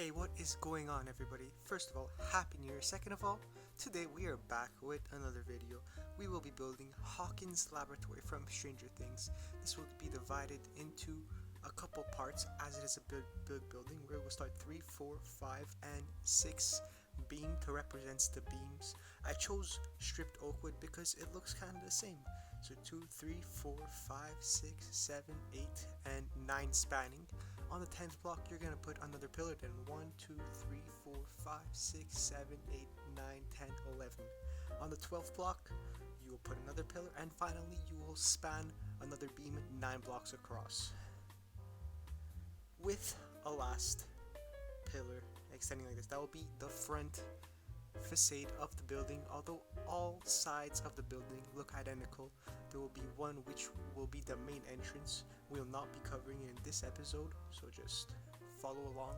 Hey, what is going on, everybody? First of all, Happy New Year. Second of all, today we are back with another video. We will be building Hawkins Laboratory from Stranger Things. This will be divided into a couple parts as it is a big building where we'll start 3, 4, 5, and 6 beam to represent the beams. I chose stripped oak wood because it looks kind of the same. So 2, 3, 4, 5, 6, 7, 8, and 9 spanning. On the 10th block, you're going to put another pillar, then 1, 2, 3, 4, 5, 6, 7, 8, 9, 10, 11. On the 12th block, you will put another pillar, and finally, you will span another beam 9 blocks across, with a last pillar extending like this. That will be the front facade of the building. Although all sides of the building look identical, there will be one which will be the main entrance. We'll not be covering it in this episode, so just follow along.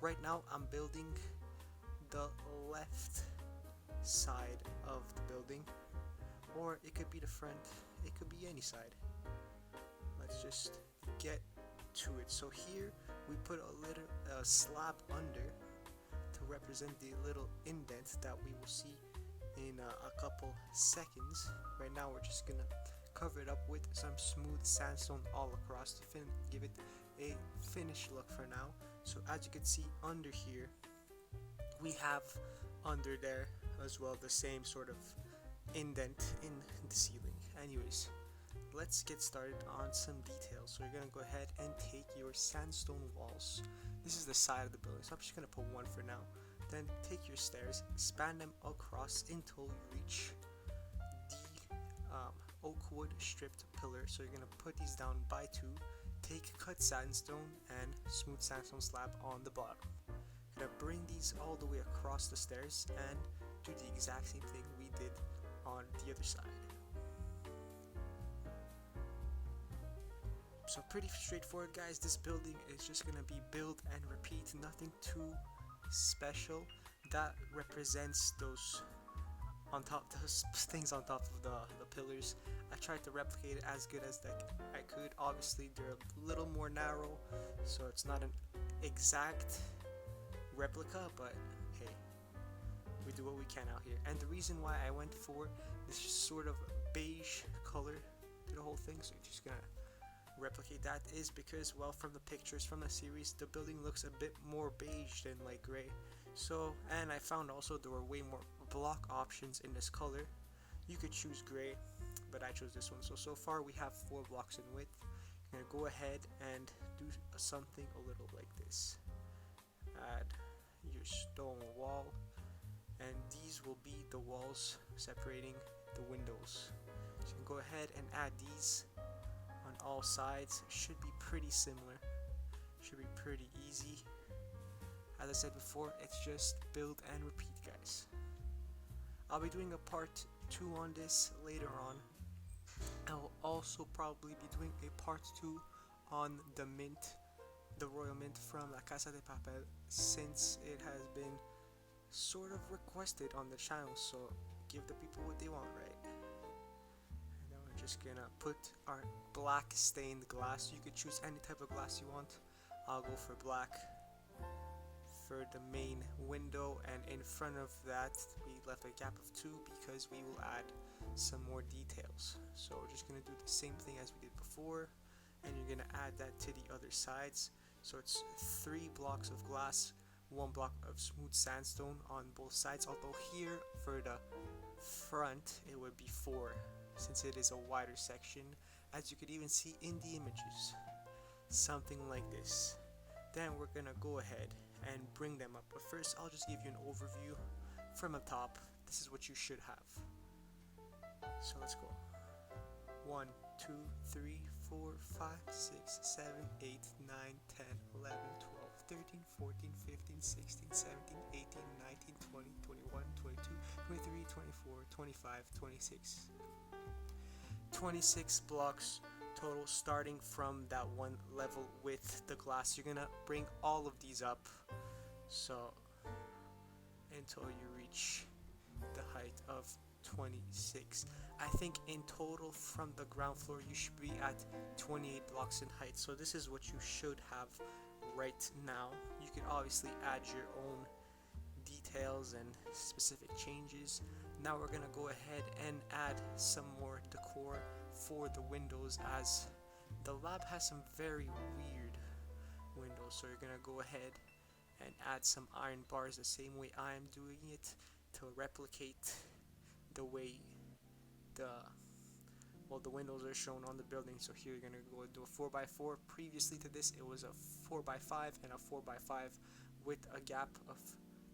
Right now I'm building the left side of the building, or it could be the front, it could be any side. Let's just get to it. So here we put a little slab under to represent the little indent that we will see in a couple seconds. Right now we're just gonna cover it up with some smooth sandstone all across to give it a finished look for now. So as you can see under here, we have under there as well the same sort of indent in the ceiling. Anyways, let's get started on some details. So you're gonna go ahead and take your sandstone walls. This is the side of the building, so I'm just gonna put one for now. Then take your stairs, span them across until you reach the oak wood stripped pillar. So you're gonna put these down by 2. Take cut sandstone and smooth sandstone slab on the bottom. Gonna bring these all the way across the stairs and do the exact same thing we did on the other side. So pretty straightforward, guys. This building is just gonna be build and repeat, nothing too special. That represents those things on top of the pillars. I tried to replicate it as good as I could. Obviously they're a little more narrow, so it's not an exact replica, but hey, we do what we can out here. And the reason why I went for this sort of beige color to the whole thing, so you're just gonna replicate that, is because, well, from the pictures from the series, the building looks a bit more beige than like gray. So, and I found also there were way more block options in this color. You could choose gray, but I chose this one. So far we have 4 blocks in width. You're gonna go ahead and do something a little like this. Add your stone wall, and these will be the walls separating the windows. So you can go ahead and add these on all sides. Should be pretty similar, should be pretty easy. As I said before, it's just build and repeat, guys. I'll be doing a part 2 on this later on. I will also probably be doing a part 2 on the mint, the royal mint from La Casa de Papel, since it has been sort of requested on the channel. So give the people what they want, right? And now we're just gonna put our black stained glass. You could choose any type of glass you want. I'll go for black for the main window, and in front of that we left a gap of 2 because we will add some more details. So we're just gonna do the same thing as we did before, and you're gonna add that to the other sides. So it's 3 blocks of glass, 1 block of smooth sandstone on both sides, although here for the front it would be 4 since it is a wider section, as you could even see in the images, something like this. Then we're gonna go ahead and bring them up, but first I'll just give you an overview from the top. This is what you should have. So let's go. 1, 2, 3, 4, 5, 6, 7, 8, 9, 10, 11, 12, 13, 14, 15, 16, 17, 18, 19, 20, 21, 22, 23, 24, 25, 26. 26 blocks total, starting from that one level with the glass. You're gonna bring all of these up, so until you reach the height of 26. I think in total from the ground floor you should be at 28 blocks in height. So this is what you should have right now. You can obviously add your own details and specific changes. Now we're gonna go ahead and add some more decor for the windows, as the lab has some very weird windows. So you're gonna go ahead and add some iron bars the same way I am doing it to replicate the way the the windows are shown on the building. So here you're gonna go do a 4x4. Previously to this, it was a 4x5 and a 4x5 with a gap of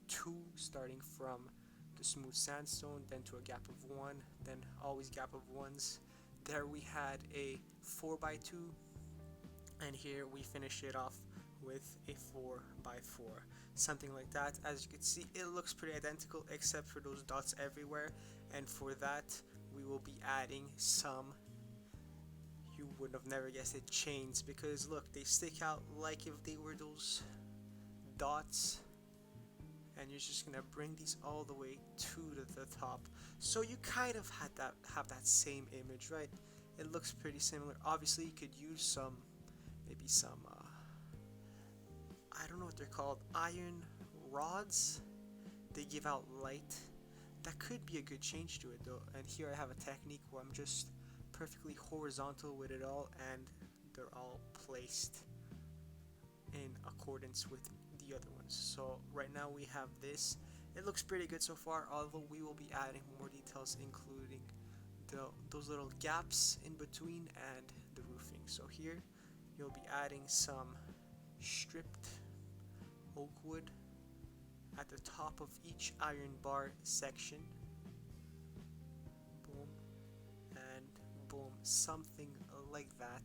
2 starting from the smooth sandstone, then to a gap of 1, then always gap of 1s. There we had a 4x2, and here we finish it off with a 4x4, something like that. As you can see, it looks pretty identical except for those dots everywhere, and for that we will be adding some, you would have never guessed it, chains, because look, they stick out like if they were those dots, and you're just gonna bring these all the way to the top. So you kind of have that same image, right? It looks pretty similar. Obviously you could use some, maybe some I don't know what they're called, iron rods. They give out light. That could be a good change to it though. And here I have a technique where I'm just perfectly horizontal with it all, and they're all placed in accordance with the other ones. So right now we have this. It looks pretty good so far, although we will be adding more details, including those little gaps in between and the roofing. So here you'll be adding some stripped oak wood at the top of each iron bar section. Boom and boom, something like that.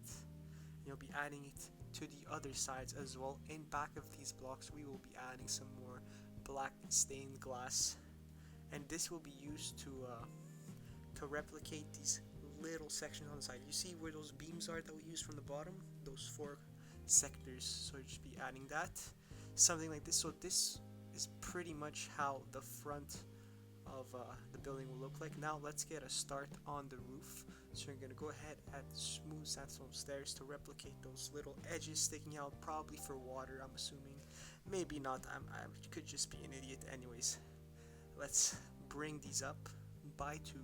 You'll be adding it to the other sides as well. In back of these blocks we will be adding some more black stained glass, and this will be used to replicate these little sections on the side. You see where those beams are that we used from the bottom, those 4 sectors. So you should be adding that, something like this. So this is pretty much how the front of the building will look like. Now let's get a start on the roof. So you're gonna go ahead and add smooth sandstone stairs to replicate those little edges sticking out, probably for water, I'm assuming. Maybe not, I could just be an idiot. Anyways, let's bring these up by 2.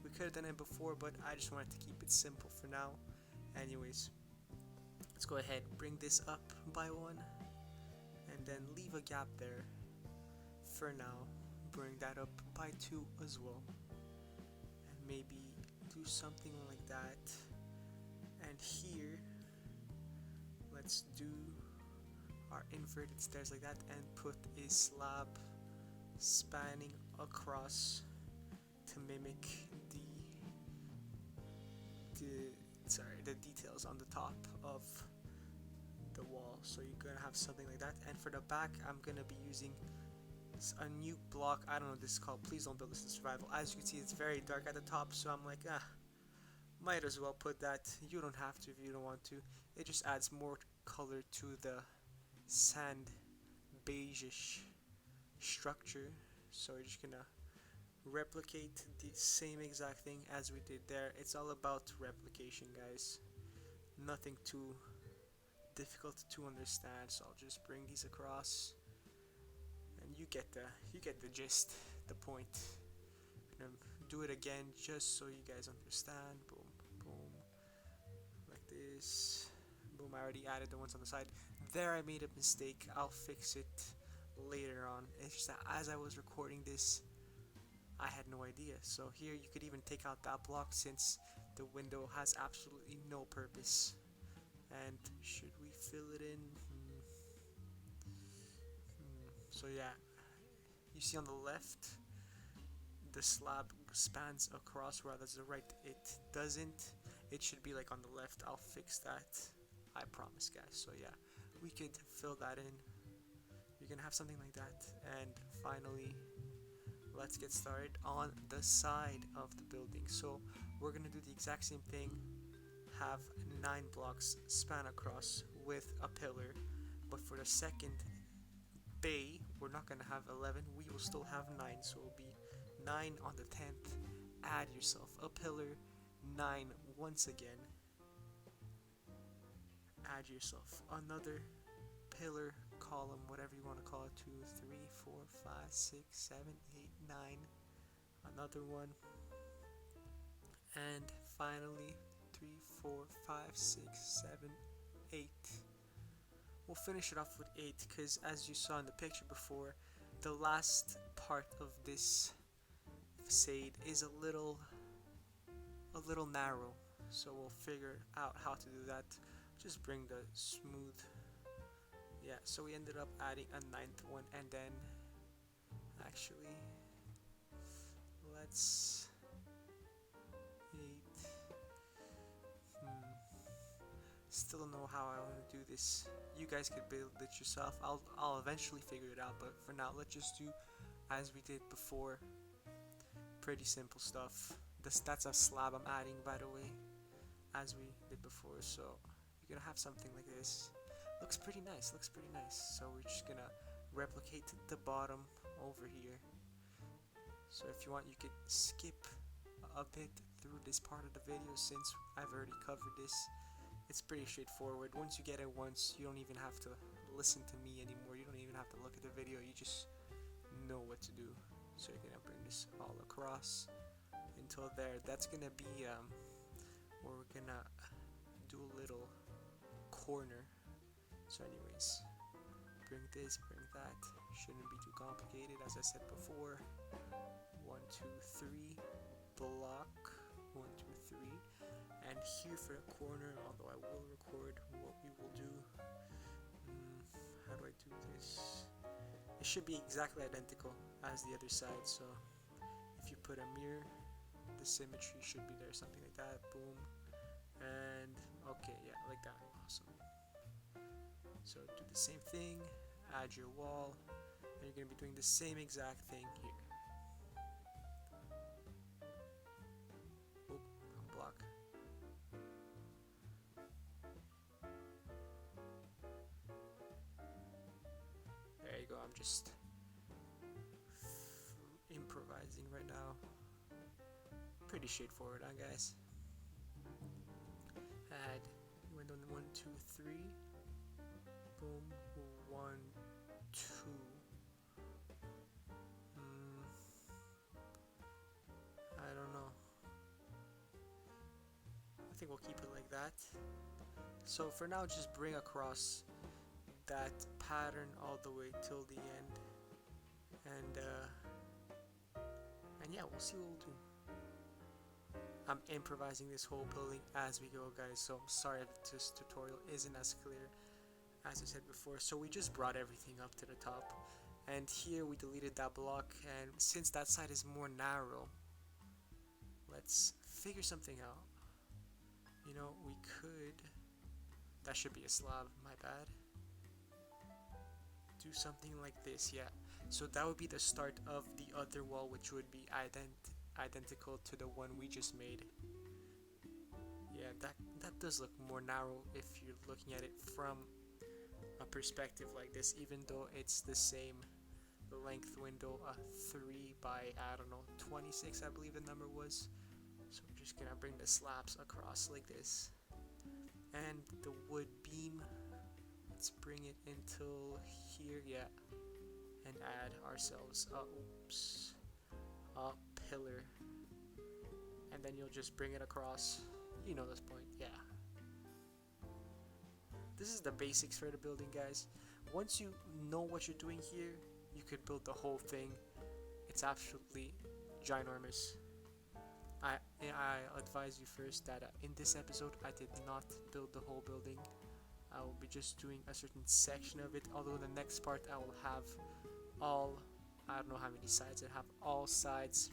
We could have done it before, but I just wanted to keep it simple for now. Anyways, let's go ahead, bring this up by 1, and then leave a gap there for now. Bring that up by 2 as well, and maybe do something like that. And here let's do our inverted stairs like that, and put a slab spanning across to mimic the details on the top of the wall. So you're gonna have something like that. And for the back, I'm gonna be using a new block. I don't know what this is called. Please don't build this in survival. As you can see, it's very dark at the top, so I'm like, might as well put that. You don't have to if you don't want to. It just adds more color to the sand beigeish structure. So you're just gonna replicate the same exact thing as we did there. It's all about replication, guys. Nothing too difficult to understand. So I'll just bring these across, and you get the gist, the point. I'm gonna do it again just so you guys understand. Boom, boom, like this. Boom, I already added the ones on the side. There I made a mistake. I'll fix it later on. It's just that as I was recording this, I had no idea. So here you could even take out that block, since the window has absolutely no purpose. And should we fill it in? So yeah, you see on the left the slab spans across, whereas the right it doesn't. It should be like on the left. I'll fix that, I promise, guys. So yeah, we could fill that in. You're gonna have something like that. And finally, let's get started on the side of the building. So we're gonna do the exact same thing. Have 9 blocks span across with a pillar, but for the second bay we're not gonna have 11, we will still have 9. So it'll be 9 on the 10th. Add yourself a pillar, 9 once again. Add yourself another pillar, column, whatever you want to call it. 2, 3, 4, 5, 6, 7, 8, 9. Another one. And finally 3, 4, 5, 6, 7, 8. We'll finish it off with 8 because, as you saw in the picture before, the last part of this facade is a little narrow, so we'll figure out how to do that. Just bring the smooth. Yeah, so we ended up adding a 9th one, and then actually let's 8. Still don't know how I want to do this. You guys could build it yourself. I'll eventually figure it out, but for now let's just do as we did before. Pretty simple stuff. That's a slab I'm adding, by the way, as we did before. So you're gonna have something like this. Looks pretty nice. So we're just gonna replicate the bottom over here. So if you want, you could skip a bit through this part of the video since I've already covered this. It's pretty straightforward. Once you get it once, you don't even have to listen to me anymore. You don't even have to look at the video. You just know what to do. So you're gonna bring this all across until there. That's gonna be where we're gonna do a little corner. So anyways, bring this, bring that. Shouldn't be too complicated, as I said before. 1, 2, 3 block. 1, 2, 3. And here for the corner, although I will record what we will do. How do I do this? It should be exactly identical as the other side, so if you put a mirror, the symmetry should be there, something like that. Boom. And okay, yeah, like that. Awesome. So do the same thing, add your wall, and you're going to be doing the same exact thing here. Oh, wrong block. There you go. I'm just improvising right now. Pretty straightforward, huh, guys? Add window 1, 2, 3. Boom. 1, 2. I don't know. I think we'll keep it like that. So for now, just bring across that pattern all the way till the end, and yeah, we'll see what we'll do. I'm improvising this whole building as we go, guys, so I'm sorry if this tutorial isn't as clear as I said before. So we just brought everything up to the top, and here we deleted that block, and since that side is more narrow, let's figure something out. You know, we could, that should be a slab, my bad. Do something like this, yeah. So that would be the start of the other wall, which would be identical to the one we just made. Yeah, that does look more narrow if you're looking at it from a perspective like this, even though it's the same length window, 3 by, I don't know, 26 I believe the number was. So we're just gonna bring the slabs across like this, and the wood beam, let's bring it until here, yeah, and add ourselves a pillar, and then you'll just bring it across. You know this point, yeah. This is the basics for the building, guys. Once you know what you're doing here, you could build the whole thing. It's absolutely ginormous. I advise you first that in this episode I did not build the whole building. I will be just doing a certain section of it, although the next part I will have all, I don't know how many sides, I have all sides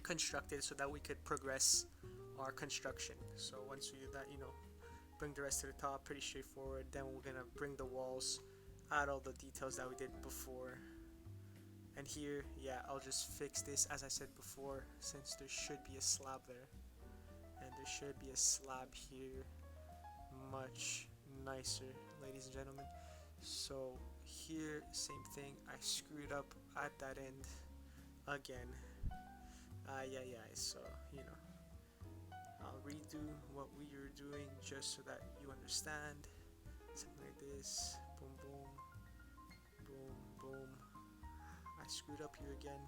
constructed so that we could progress our construction. So once we do that, you know, bring the rest to the top, pretty straightforward. Then we're gonna bring the walls, add all the details that we did before. And here, yeah, I'll just fix this as I said before, since there should be a slab there, and there should be a slab here, much nicer, ladies and gentlemen. So here, same thing, I screwed up at that end again. Yeah, so you know, I'll redo what we are doing just so that you understand. Something like this, Boom, boom, boom, boom. I screwed up here again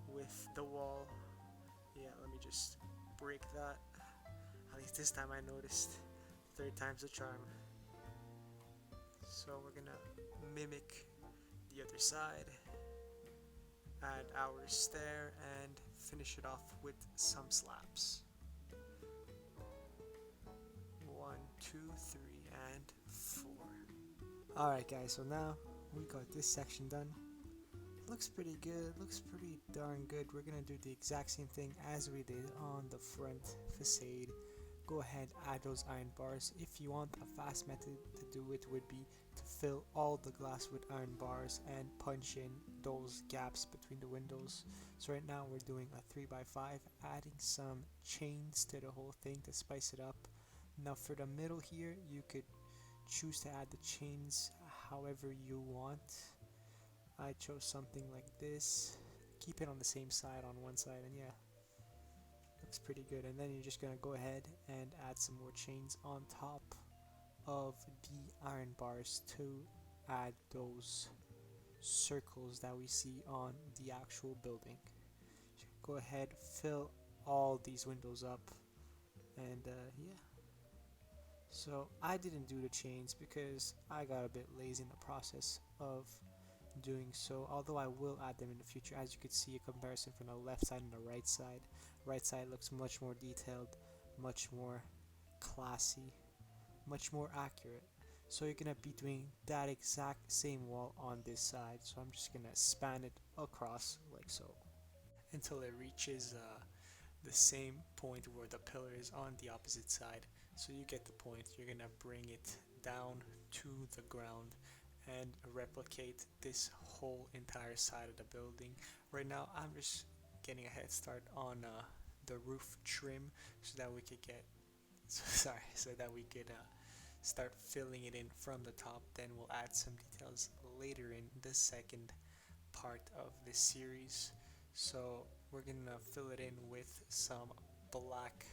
with the wall. Yeah, let me just break that. At least this time I noticed. Third time's a charm. So we're gonna mimic the other side, add our stair, and finish it off with some slabs. 1, 2, 3, and 4. Alright guys, so now we got this section done. Looks pretty good, looks pretty darn good. We're gonna do the exact same thing as we did on the front facade. Go ahead, add those iron bars. If you want, a fast method to do it would be to fill all the glass with iron bars and punch in those gaps between the windows. So right now we're doing a 3x5, adding some chains to the whole thing to spice it up. Now for the middle here, you could choose to add the chains however you want. I chose something like this. Keep it on the same side on one side, and yeah, looks pretty good. And then you're just gonna go ahead and add some more chains on top of the iron bars to add those circles that we see on the actual building. Go ahead, fill all these windows up, and yeah. So I didn't do the chains because I got a bit lazy in the process of doing so, although I will add them in the future. As you can see, a comparison from the left side and the right side. Right side looks much more detailed, much more classy, much more accurate. So you're gonna be doing that exact same wall on this side. So I'm just gonna span it across like so until it reaches the same point where the pillar is on the opposite side. So you get the point. You're gonna bring it down to the ground and replicate this whole entire side of the building. Right now I'm just getting a head start on the roof trim so that we could get so that we could start filling it in from the top. Then we'll add some details later in the second part of this series. So we're gonna fill it in with some black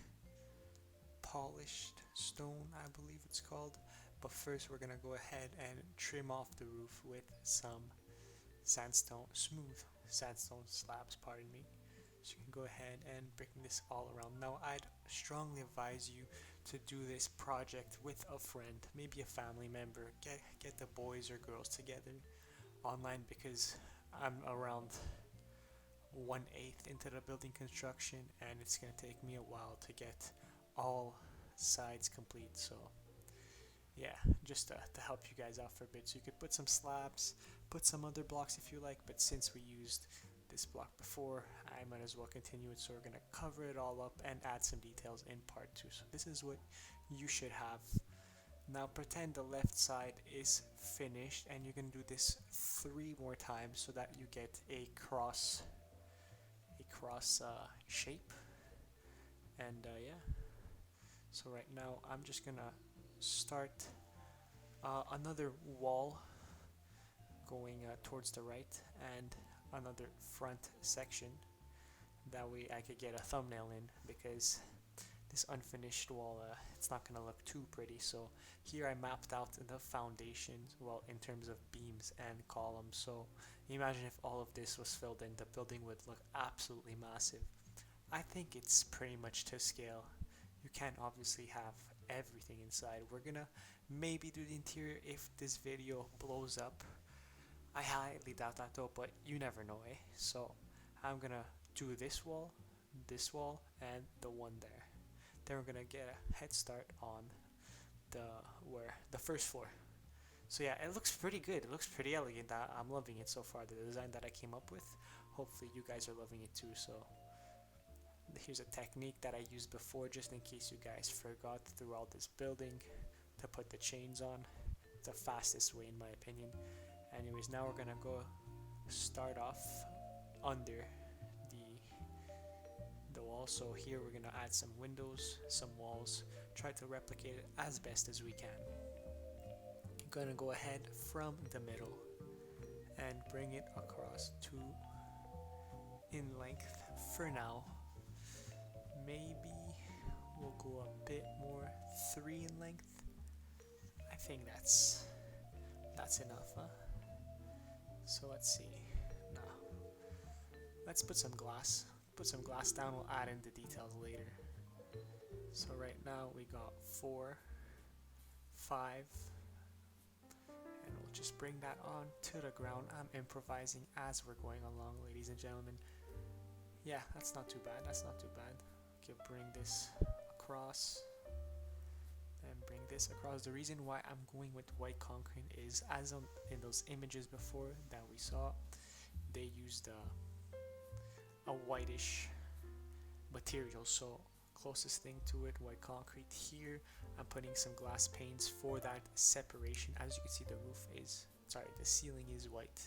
polished stone, I believe it's called. But first we're gonna go ahead and trim off the roof with some sandstone, smooth sandstone slabs, pardon me. So you can go ahead and bring this all around. Now I'd strongly advise you to do this project with a friend, maybe a family member. Get the boys or girls together online, because I'm around 1/8 into the building construction and it's gonna take me a while to get all sides complete. So yeah, just to help you guys out for a bit. So you could put some slabs, put some other blocks if you like, but since we used this block before, I might as well continue it. So we're gonna cover it all up and add some details in part 2. So this is what you should have. Now pretend the left side is finished, and you're gonna do this 3 more times so that you get a cross shape. And yeah, so right now I'm just gonna start another wall going towards the right, and another front section. That way I could get a thumbnail in, because this unfinished wall, it's not gonna look too pretty. So here I mapped out the foundations, well, in terms of beams and columns. So imagine if all of this was filled in, the building would look absolutely massive. I think it's pretty much to scale. You can't obviously have everything inside. We're gonna maybe do the interior if this video blows up. I highly doubt that though, but you never know, eh? So I'm gonna do this wall, and the one there. Then we're gonna get a head start on the first floor. So yeah, it looks pretty good. It looks pretty elegant. I'm loving it so far, the design that I came up with. Hopefully you guys are loving it too. So here's a technique that I used before, just in case you guys forgot throughout this building, to put the chains on. The fastest way in my opinion. Anyways, now we're gonna go start off under the wall. So here we're gonna add some windows, some walls, try to replicate it as best as we can. Gonna go ahead from the middle and bring it across 2 in length for now. Maybe we'll go a bit more, 3 in length. I think that's That's enough, huh? So let's see. No. Let's put some glass. Put some glass down, we'll add in the details later. So right now we got 4, 5, and we'll just bring that on to the ground. I'm improvising as we're going along, ladies and gentlemen. Yeah, that's not too bad, that's not too bad. Okay, bring this across, and bring this across. The reason why I'm going with white concrete is, as in those images before that we saw, they used a whitish material, so closest thing to it, white concrete. Here I'm putting some glass panes for that separation. As you can see, the ceiling is white,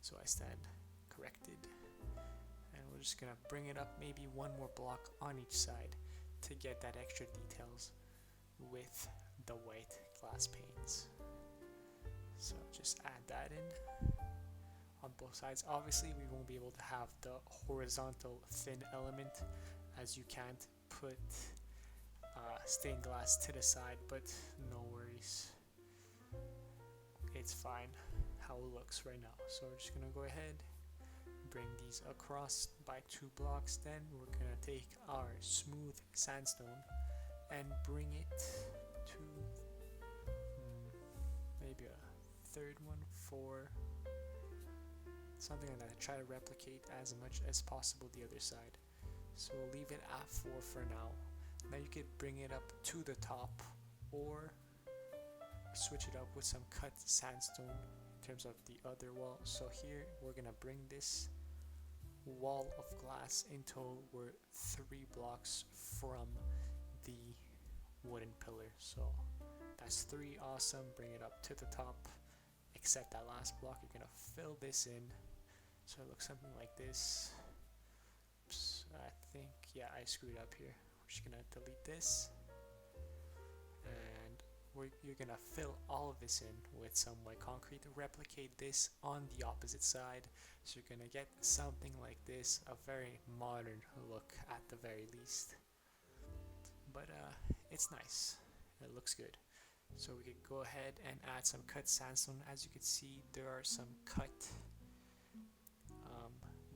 so I stand corrected, and we're just gonna bring it up maybe one more block on each side to get that extra details with the white glass panes. So just add that in on both sides. Obviously we won't be able to have the horizontal thin element, as you can't put stained glass to the side, but no worries, it's fine how it looks right now. So we're just gonna go ahead, bring these across by 2 blocks, then we're gonna take our smooth sandstone and bring it to maybe a 3rd one, 4, something like that. Try to replicate as much as possible the other side. So we'll leave it at 4 for now. Now you could bring it up to the top or switch it up with some cut sandstone in terms of the other wall. So here we're gonna bring this wall of glass until we're 3 blocks from the wooden pillar. So that's 3, awesome. Bring it up to the top, except that last block. You're gonna fill this in so it looks something like this. Oops, I think, yeah, I screwed up here. We're just gonna delete this, and you're gonna fill all of this in with some white concrete. Replicate this on the opposite side, so you're gonna get something like this, a very modern look at the very least. But it's nice, it looks good. So we could go ahead and add some cut sandstone. As you can see, there are some cut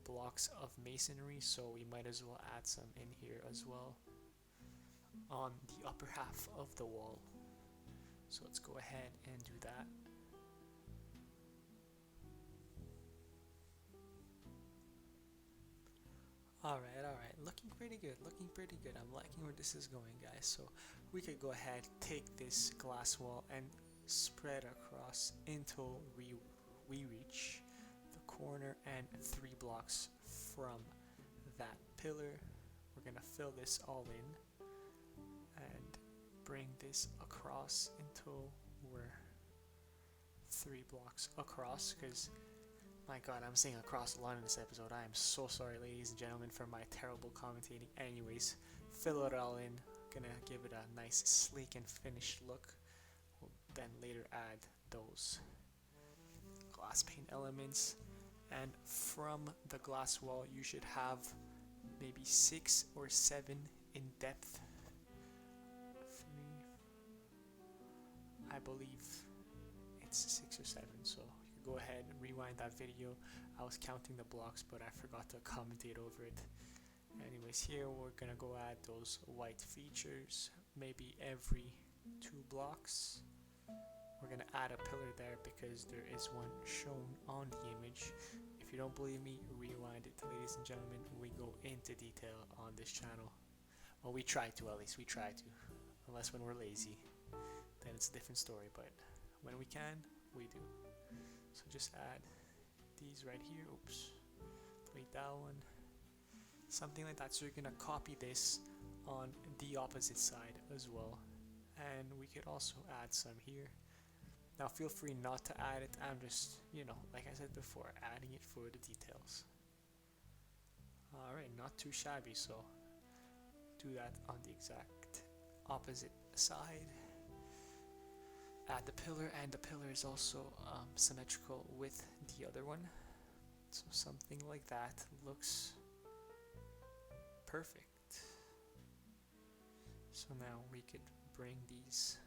blocks of masonry, so we might as well add some in here as well on the upper half of the wall. So let's go ahead and do that. Alright, looking pretty good, I'm liking where this is going, guys. So we could go ahead, take this glass wall and spread across until we reach the corner and 3 blocks from that pillar. We're gonna fill this all in and bring this across until we're 3 blocks across, because my god, I'm saying across a lot in this episode. I am so sorry, ladies and gentlemen, for my terrible commentating. Anyways, fill it all in. Gonna give it a nice sleek and finished look. We'll then later add those glass pane elements, and from the glass wall you should have maybe 6 or 7 in depth. 3, I believe it's 6 or 7, so go ahead and rewind that video. I was counting the blocks, but I forgot to commentate over it. Anyways, here we're gonna go add those white features maybe every 2 blocks. We're gonna add a pillar there because there is one shown on the image. If you don't believe me, rewind it, ladies and gentlemen. We go into detail on this channel. Well, we try to, at least we try to. Unless when we're lazy, then it's a different story, but when we can, we do. So just add these right here. Oops, delete that one. Something like that. So you're gonna copy this on the opposite side as well, and we could also add some here. Now feel free not to add it. I'm just, like I said before, adding it for the details. Alright, not too shabby. So do that on the exact opposite side. Add the pillar, and the pillar is also symmetrical with the other one, so something like that looks perfect. So now we could bring these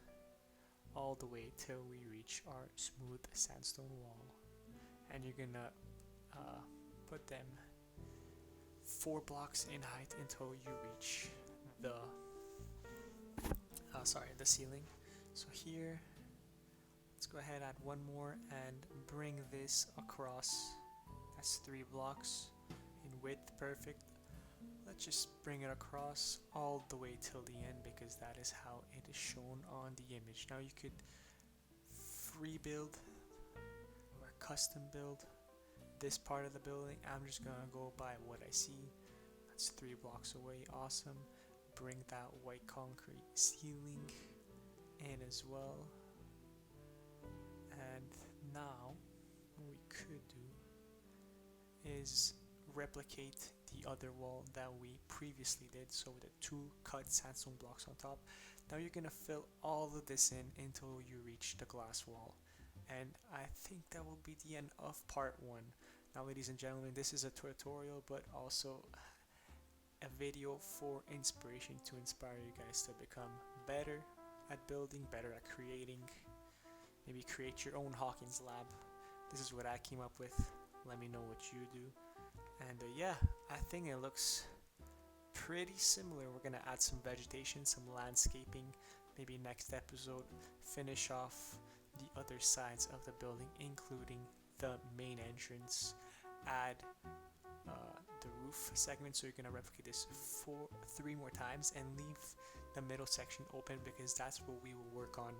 all the way till we reach our smooth sandstone wall. And you're gonna put them 4 blocks in height until you reach the the ceiling. So here, let's go ahead and add one more and bring this across. That's 3 blocks in width, perfect. Let's just bring it across all the way till the end because that is how it is shown on the image. Now you could free build or custom build this part of the building. I'm just gonna go by what I see. That's 3 blocks away, awesome. Bring that white concrete ceiling in as well. And now what we could do is replicate the other wall that we previously did, so the 2 cut sandstone blocks on top. Now you're gonna fill all of this in until you reach the glass wall, and I think that will be the end of part 1. Now ladies and gentlemen, this is a tutorial but also a video for inspiration, to inspire you guys to become better at building, better at creating, maybe create your own Hawkins lab. This is what I came up with. Let me know what you do. And yeah, I think it looks pretty similar. We're gonna add some vegetation, some landscaping, maybe next episode finish off the other sides of the building, including the main entrance, add the roof segment. So you're gonna replicate this 3 more times and leave the middle section open because that's what we will work on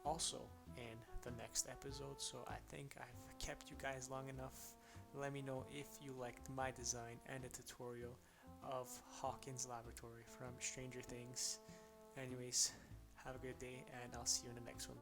also in the next episode. So I think I've kept you guys long enough. Let me know if you liked my design and the tutorial of Hawkins Laboratory from Stranger Things. Anyways, have a good day and I'll see you in the next one.